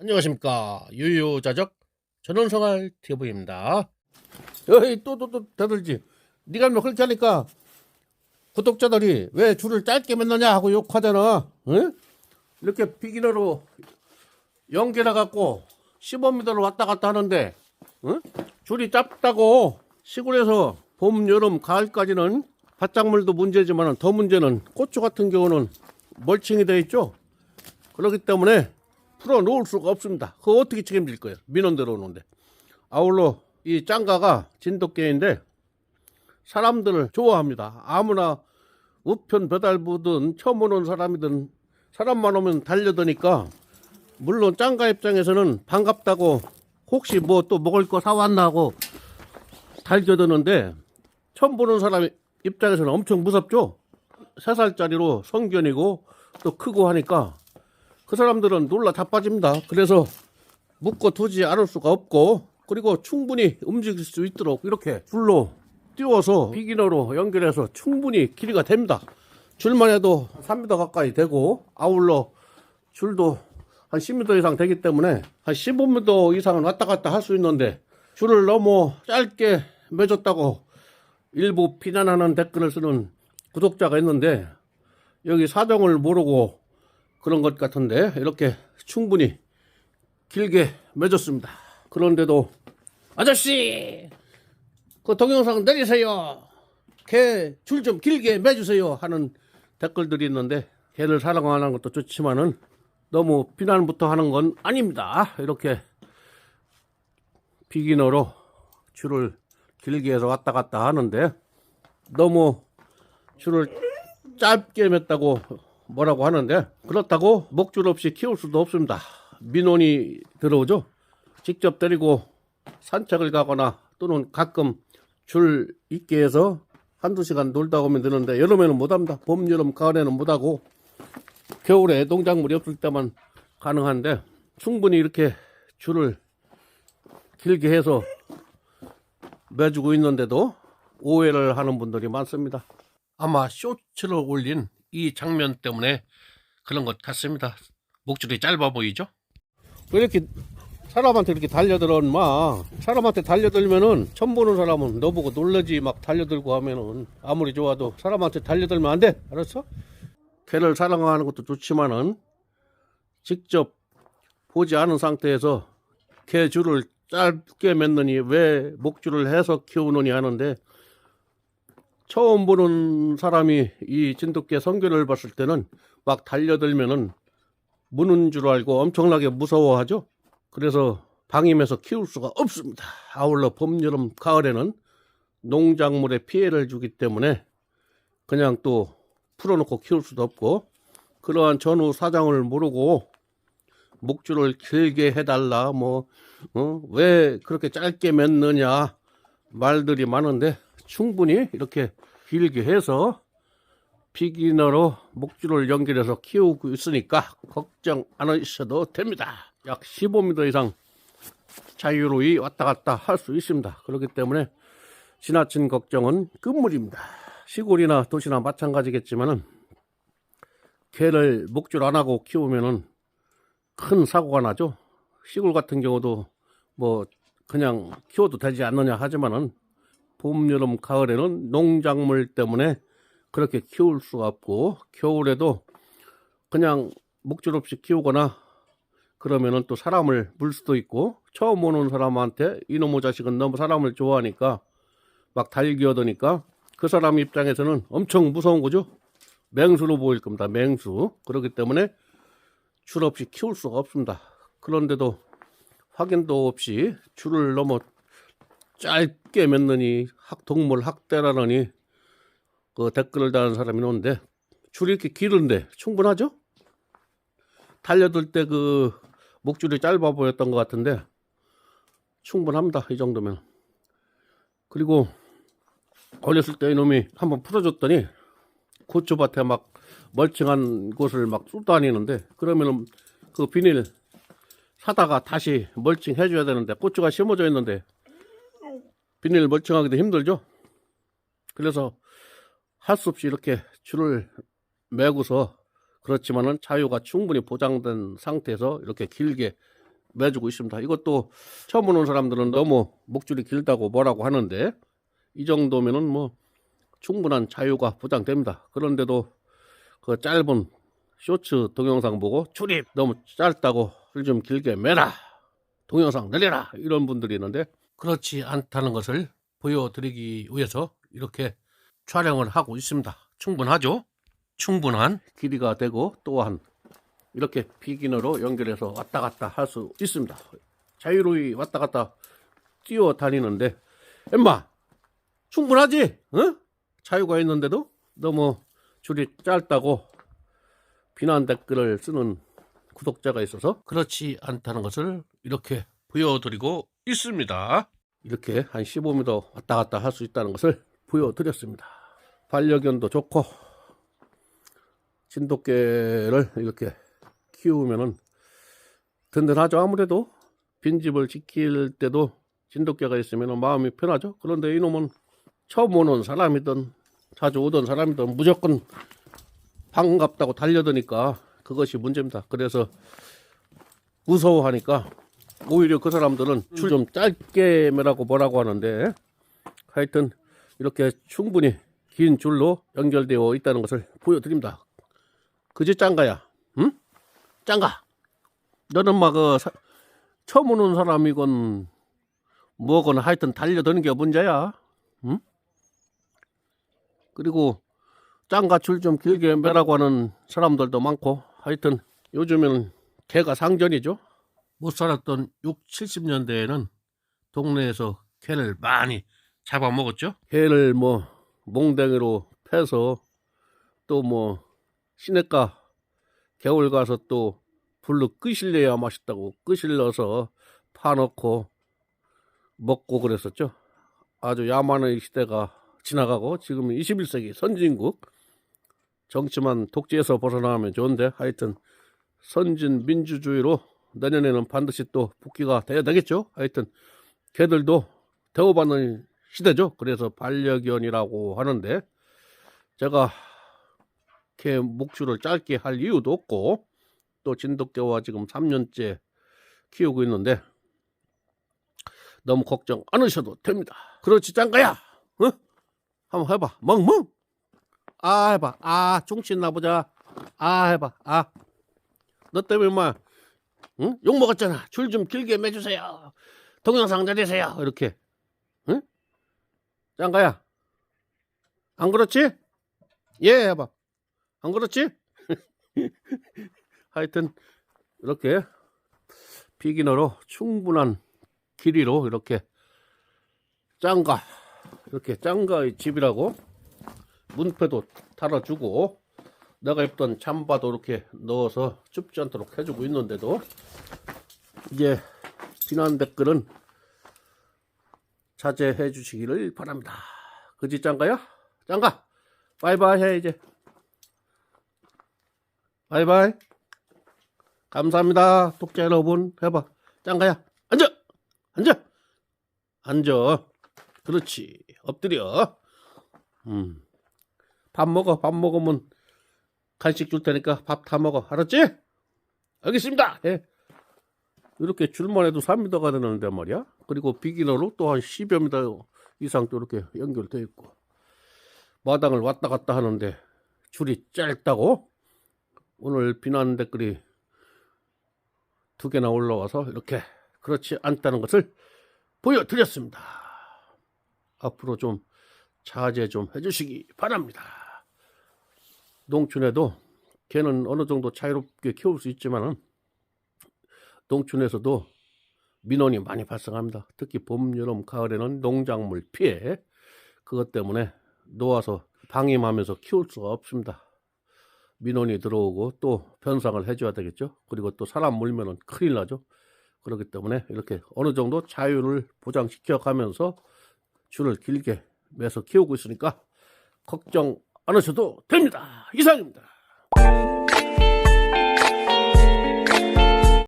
안녕하십니까. 유유자적 전원생활 TV입니다. 어이 또 대들지. 네가 뭐 그렇게 하니까 구독자들이 왜 줄을 짧게 맺느냐 하고 욕하잖아. 응? 이렇게 비기너로 연결해갖고 15m로 왔다 갔다 하는데 응? 줄이 짧다고 시골에서 봄, 여름, 가을까지는 밭작물도 문제지만 더 문제는 고추 같은 경우는 멀칭이 되어 있죠. 그렇기 때문에 풀어 놓을 수가 없습니다. 그거 어떻게 책임질 거예요? 민원 들어오는데. 아울러 이 짱가가 진돗개인데 사람들을 좋아합니다. 아무나 우편 배달부든 처음 오는 사람이든 사람만 오면 달려드니까 물론 짱가 입장에서는 반갑다고 혹시 뭐 또 먹을 거 사왔나 하고 달겨드는데 처음 보는 사람 입장에서는 엄청 무섭죠. 3살짜리로 성견이고 또 크고 하니까 그 사람들은 놀라 자빠집니다. 그래서 묶어두지 않을 수가 없고 그리고 충분히 움직일 수 있도록 이렇게 줄로 띄워서 비기너로 연결해서 충분히 길이가 됩니다. 줄만 해도 3m 가까이 되고 아울러 줄도 한 10m 이상 되기 때문에 한 15m 이상은 왔다 갔다 할 수 있는데 줄을 너무 짧게 맺었다고 일부 비난하는 댓글을 쓰는 구독자가 있는데 여기 사정을 모르고 그런 것 같은데 이렇게 충분히 길게 맺었습니다. 그런데도 아저씨 그 동영상 내리세요. 개 줄 좀 길게 매주세요 하는 댓글들이 있는데 개를 사랑하는 것도 좋지만은 너무 비난부터 하는 건 아닙니다. 이렇게 비기너로 줄을 길게 해서 왔다 갔다 하는데 너무 줄을 짧게 맸다고 뭐라고 하는데 그렇다고 목줄 없이 키울 수도 없습니다. 민원이 들어오죠. 직접 데리고 산책을 가거나 또는 가끔 줄 있게 해서 한두 시간 놀다 오면 되는데 여름에는 못합니다. 봄, 여름, 가을에는 못하고 겨울에 농작물이 없을 때만 가능한데 충분히 이렇게 줄을 길게 해서 매주고 있는데도 오해를 하는 분들이 많습니다. 아마 쇼츠를 올린 이 장면 때문에 그런 것 같습니다. 목줄이 짧아 보이죠? 왜 이렇게 사람한테 이렇게 달려들은 막 사람한테 달려들면은 처음 보는 사람은 너 보고 놀라지 막 달려들고 하면은 아무리 좋아도 사람한테 달려들면 안 돼. 알았어? 개를 사랑하는 것도 좋지만은 직접 보지 않은 상태에서 개 줄을 짧게 맺느니 왜 목줄을 해서 키우느니 하는데 처음 보는 사람이 이 진돗개 성견을 봤을 때는 막 달려들면은 무는 줄 알고 엄청나게 무서워하죠. 그래서 방임해서 키울 수가 없습니다. 아울러 봄, 여름, 가을에는 농작물에 피해를 주기 때문에 그냥 또 풀어놓고 키울 수도 없고 그러한 전후 사정을 모르고 목줄을 길게 해달라 왜 그렇게 짧게 맺느냐 말들이 많은데 충분히 이렇게 길게 해서 비기너로 목줄을 연결해서 키우고 있으니까 걱정 안 하셔도 됩니다. 약 15m 이상 자유로이 왔다 갔다 할 수 있습니다. 그렇기 때문에 지나친 걱정은 금물입니다. 시골이나 도시나 마찬가지겠지만은 개를 목줄 안 하고 키우면은 큰 사고가 나죠. 시골 같은 경우도 뭐 그냥 키워도 되지 않느냐 하지만은 봄, 여름, 가을에는 농작물 때문에 그렇게 키울 수가 없고 겨울에도 그냥 목줄 없이 키우거나 그러면은 또 사람을 물 수도 있고 처음 오는 사람한테 이놈의 자식은 너무 사람을 좋아하니까 막 달기어드니까 그 사람 입장에서는 엄청 무서운 거죠. 맹수로 보일 겁니다. 맹수. 그렇기 때문에 줄 없이 키울 수가 없습니다. 그런데도 확인도 없이 줄을 너무 짧게 맺느니 동물 학대라느니 그 댓글을 다는 사람이 있는데 줄이 이렇게 길은데 충분하죠? 달려들 때 그 목줄이 짧아 보였던 것 같은데 충분합니다. 이 정도면. 그리고 어렸을 때 이놈이 한번 풀어줬더니 고추밭에 막 멀쩡한 곳을 막 쏘다니는데 그러면은 그 비닐 사다가 다시 멀칭해 줘야 되는데 고추가 심어져 있는데 비닐 멀쩡하기도 힘들죠. 그래서 할 수 없이 이렇게 줄을 매고서 그렇지만은 자유가 충분히 보장된 상태에서 이렇게 길게 매주고 있습니다. 이것도 처음 오는 사람들은 너무 목줄이 길다고 뭐라고 하는데 이 정도면은 뭐 충분한 자유가 보장됩니다. 그런데도 그 짧은 쇼츠 동영상 보고 줄이 너무 짧다고 줄 좀 길게 매라, 동영상 늘려라, 이런 분들이 있는데 그렇지 않다는 것을 보여드리기 위해서 이렇게 촬영을 하고 있습니다. 충분하죠? 충분한 길이가 되고 또한 이렇게 비기너로 연결해서 왔다 갔다 할 수 있습니다. 자유로이 왔다 갔다 뛰어다니는데 엠마 충분하지? 어? 자유가 있는데도 너무 줄이 짧다고 비난 댓글을 쓰는 구독자가 있어서 그렇지 않다는 것을 이렇게 보여드리고 있습니다. 이렇게 한 15m 왔다 갔다 할 수 있다는 것을 보여드렸습니다. 반려견도 좋고 진돗개를 이렇게 키우면은 든든하죠. 아무래도 빈집을 지킬 때도 진돗개가 있으면 마음이 편하죠. 그런데 이놈은 처음 오는 사람이든 자주 오던 사람이든 무조건 반갑다고 달려드니까 그것이 문제입니다. 그래서 무서워하니까 오히려 그 사람들은 줄 좀 짧게 매라고 뭐라고 하는데 하여튼 이렇게 충분히 긴 줄로 연결되어 있다는 것을 보여드립니다. 그지 짱가야? 응? 짱가 너는 막 처음 오는 사람이건 뭐건 하여튼 달려드는 게 문제야. 응? 그리고 짱가 줄 좀 길게 매라고 하는 사람들도 많고 하여튼 요즘에는 개가 상전이죠. 못 살았던 6, 70년대에는 동네에서 개를 많이 잡아먹었죠. 개를 뭐 몽댕이로 패서 또 뭐 시냇가 겨울 가서 또 불로 끄실려야 맛있다고 끄실러서 파놓고 먹고 그랬었죠. 아주 야만의 시대가 지나가고 지금 21세기 선진국 정치만 독재에서 벗어나면 좋은데 하여튼 선진 민주주의로 내년에는 반드시 또 복귀가 돼야 되겠죠. 하여튼 개들도 대우받는 시대죠. 그래서 반려견이라고 하는데 제가 개 목줄을 짧게 할 이유도 없고 또 진돗개와 지금 3년째 키우고 있는데 너무 걱정 안 하셔도 됩니다. 그렇지 짱가야? 어? 한번 해봐. 멍멍. 아 해봐. 아 중치나 보자. 아 해봐. 아 너 때문에 막 응? 욕 먹었잖아. 줄 좀 길게 매주세요. 동영상 내리세요. 이렇게. 응? 짱가야 안 그렇지? 예 해봐. 안 그렇지? 하여튼 이렇게 비기너로 충분한 길이로 이렇게 짱가 이렇게 짱가의 집이라고 문패도 달아주고 내가 입던 잠바도 이렇게 넣어서 춥지 않도록 해주고 있는데도 이제 비난 댓글은 자제해 주시기를 바랍니다. 그지 짱가야? 짱가 바이바이 해 이제. 바이바이. 감사합니다. 독자 여러분 해봐. 짱가야 앉아. 앉아. 앉아. 그렇지. 엎드려. 밥 먹어. 밥 먹으면 간식 줄 테니까 밥 다 먹어. 알았지? 알겠습니다. 예. 이렇게 줄만 해도 3m가 되는데 말이야. 그리고 비기너로 또 한 10여 미터 이상 또 이렇게 연결되어 있고 마당을 왔다 갔다 하는데 줄이 짧다고 오늘 비난 댓글이 2개나 올라와서 이렇게 그렇지 않다는 것을 보여드렸습니다. 앞으로 좀 자제 좀 해주시기 바랍니다. 농촌에도 개는 어느 정도 자유롭게 키울 수 있지만은 농촌에서도 민원이 많이 발생합니다. 특히 봄, 여름, 가을에는 농작물 피해 그것 때문에 놓아서 방임하면서 키울 수가 없습니다. 민원이 들어오고 또 변상을 해줘야 되겠죠. 그리고 또 사람 물면은 큰일 나죠. 그렇기 때문에 이렇게 어느 정도 자유를 보장시켜 가면서 줄을 길게 매서 키우고 있으니까 걱정 안 하셔도 됩니다. 이상입니다.